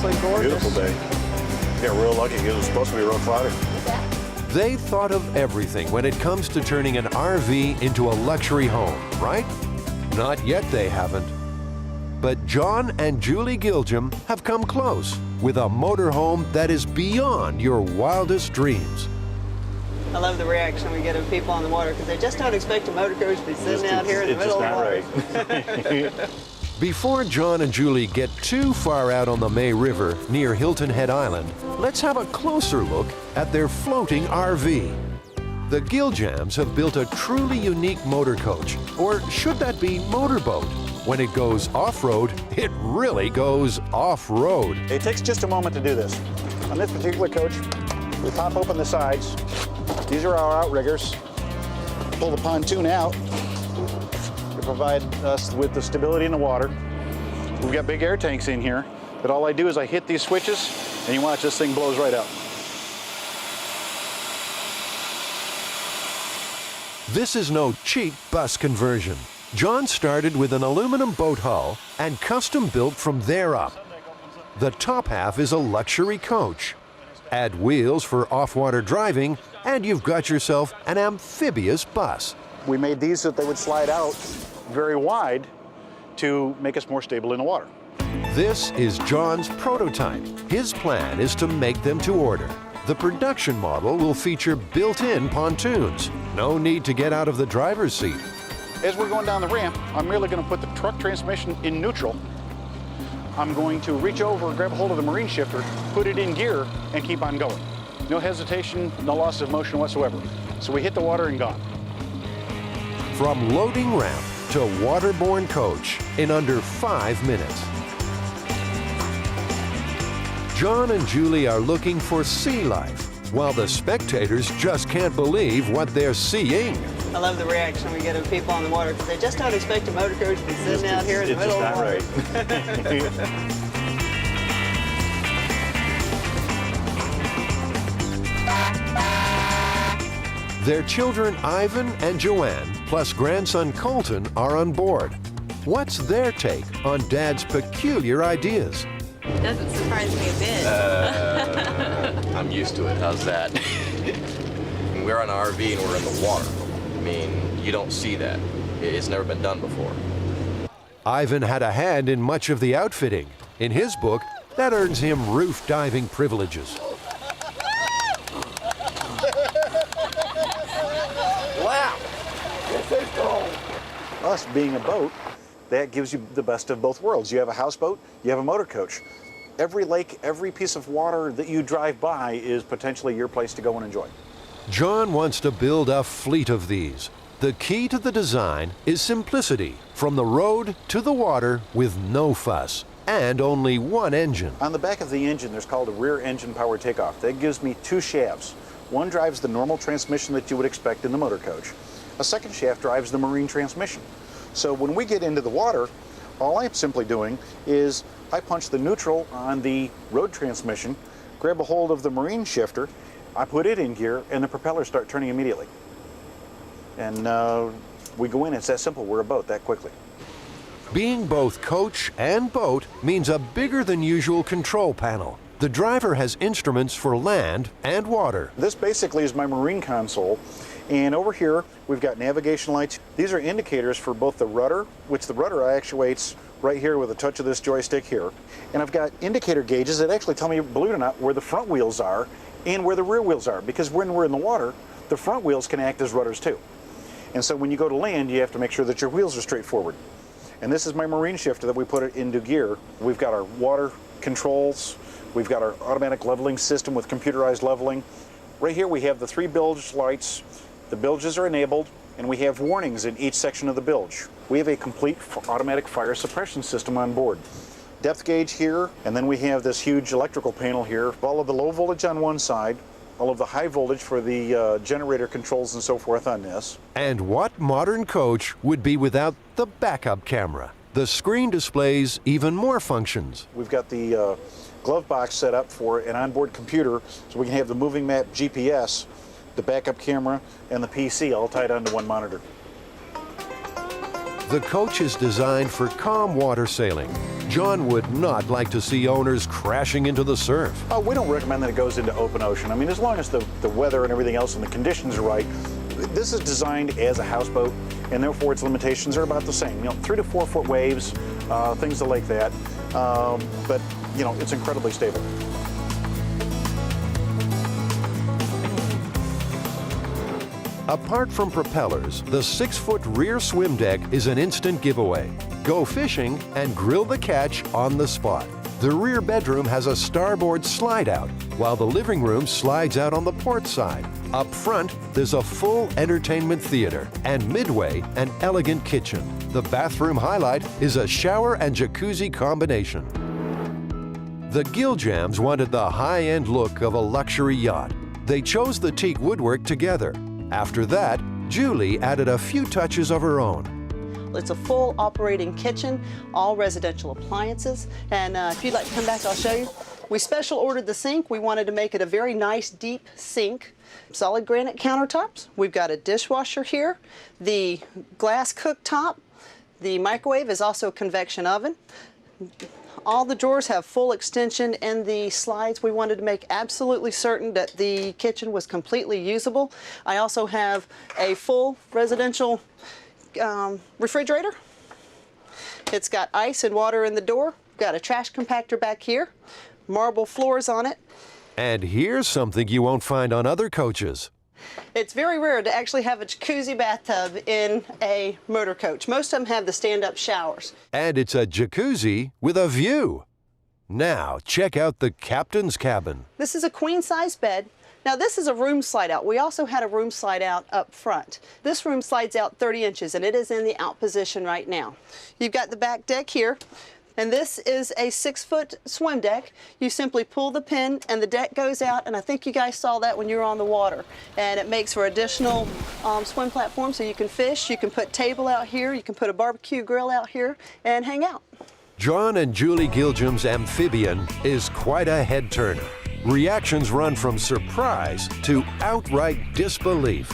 absolutely gorgeous. Beautiful day. We got real lucky. It was supposed to be real cloudy. They thought of everything when it comes to turning an RV into a luxury home, right? Not yet they haven't. But John and Julie Gilgum have come close with a motorhome that is beyond your wildest dreams. I love the reaction we get of people on the water because they just don't expect a motor coach to be sitting out here in the middle of the water. Before John and Julie get too far out on the May River near Hilton Head Island, let's have a closer look at their floating RV. The Gilgums have built a truly unique motor coach, or should that be motorboat? When it goes off-road, it really goes off-road. It takes just a moment to do this. On this particular coach, we pop open the sides. These are our outriggers. Pull the pontoon out to provide us with the stability in the water. We've got big air tanks in here, but all I do is I hit these switches, and you watch, this thing blows right out. This is no cheap bus conversion. John started with an aluminum boat hull and custom built from there up. The top half is a luxury coach. Add wheels for off-water driving, and you've got yourself an amphibious bus. We made these so that they would slide out very wide to make us more stable in the water. This is John's prototype. His plan is to make them to order. The production model will feature built-in pontoons. No need to get out of the driver's seat. As we're going down the ramp, I'm merely going to put the truck transmission in neutral. I'm going to reach over, grab a hold of the marine shifter, put it in gear, and keep on going. No hesitation, no loss of motion whatsoever. So we hit the water and gone. From loading ramp to waterborne coach in under 5 minutes. John and Julie are looking for sea life, while the spectators just can't believe what they're seeing. I love the reaction we get of people on the water because they just don't expect a motor coach to be sitting out here in the middle of the water. Their children Ivan and Joanne, plus grandson Colton, are on board. What's their take on Dad's peculiar ideas? Doesn't surprise me a bit. I'm used to it. How's that? We're on an RV and we're in the water. I mean, you don't see that. It's never been done before. Ivan had a hand in much of the outfitting. In his book, that earns him roof diving privileges. Wow! Us being a boat, that gives you the best of both worlds. You have a houseboat, you have a motor coach. Every lake, every piece of water that you drive by is potentially your place to go and enjoy. John wants to build a fleet of these. The key to the design is simplicity, from the road to the water with no fuss, and only one engine. On the back of the engine, there's called a rear engine power takeoff. That gives me 2 shafts. One drives the normal transmission that you would expect in the motor coach. A second shaft drives the marine transmission. So when we get into the water, all I'm simply doing is I punch the neutral on the road transmission, grab a hold of the marine shifter, I put it in gear, and the propellers start turning immediately. And we go in, it's that simple, we're a boat that quickly. Being both coach and boat means a bigger than usual control panel. The driver has instruments for land and water. This basically is my marine console. And over here, we've got navigation lights. These are indicators for both the rudder, which the rudder actuates right here with a touch of this joystick here. And I've got indicator gauges that actually tell me, believe it or not, where the front wheels are and where the rear wheels are. Because when we're in the water, the front wheels can act as rudders too. And so when you go to land, you have to make sure that your wheels are straight forward. And this is my marine shifter that we put it into gear. We've got our water controls. We've got our automatic leveling system with computerized leveling. Right here we have the 3 bilge lights. The bilges are enabled, and we have warnings in each section of the bilge. We have a complete automatic fire suppression system on board. Depth gauge here, and then we have this huge electrical panel here. All of the low voltage on one side, all of the high voltage for the generator controls and so forth on this. And what modern coach would be without the backup camera? The screen displays even more functions. We've got the glove box set up for an onboard computer, so we can have the moving map GPS, the backup camera, and the PC all tied onto one monitor. The coach is designed for calm water sailing. John would not like to see owners crashing into the surf. Oh, we don't recommend that it goes into open ocean. I mean, as long as the weather and everything else and the conditions are right, this is designed as a houseboat, and therefore its limitations are about the same. You know, 3 to 4 foot waves, things like that. But, you know, it's incredibly stable. Apart from propellers, the 6-foot rear swim deck is an instant giveaway. Go fishing and grill the catch on the spot. The rear bedroom has a starboard slide out, while the living room slides out on the port side. Up front, there's a full entertainment theater, and midway, an elegant kitchen. The bathroom highlight is a shower and jacuzzi combination. The Gilljams wanted the high-end look of a luxury yacht. They chose the teak woodwork together. After that, Julie added a few touches of her own. It's a full operating kitchen, all residential appliances. And if you'd like to come back, I'll show you. We special ordered the sink. We wanted to make it a very nice, deep sink. Solid granite countertops. We've got a dishwasher here, the glass cooktop. The microwave is also a convection oven. All the drawers have full extension, and the slides, we wanted to make absolutely certain that the kitchen was completely usable. I also have a full residential refrigerator. It's got ice and water in the door. Got a trash compactor back here, marble floors on it. And here's something you won't find on other coaches. It's very rare to actually have a jacuzzi bathtub in a motor coach. Most of them have the stand-up showers. And it's a jacuzzi with a view. Now, check out the captain's cabin. This is a queen-size bed. Now, this is a room slide-out. We also had a room slide-out up front. This room slides out 30 inches, and it is in the out position right now. You've got the back deck here. And this is a 6-foot swim deck. You simply pull the pin and the deck goes out, and I think you guys saw that when you were on the water. And it makes for additional swim platform, so you can fish, you can put table out here, you can put a barbecue grill out here and hang out. John and Julie Gilljam's amphibian is quite a head-turner. Reactions run from surprise to outright disbelief.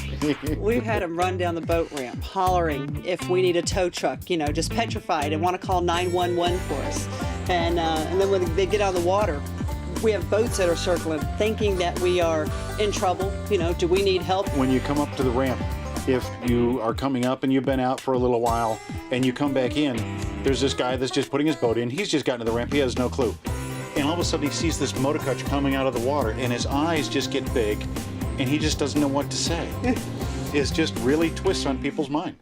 We've had them run down the boat ramp, hollering if we need a tow truck, you know, just petrified and want to call 911 for us. And then when they get out of the water, we have boats that are circling, thinking that we are in trouble. You know, do we need help? When you come up to the ramp, if you are coming up and you've been out for a little while and you come back in, there's this guy that's just putting his boat in. He's just gotten to the ramp. He has no clue. And all of a sudden he sees this motor coach coming out of the water, and his eyes just get big, and he just doesn't know what to say. It just really twists on people's mind.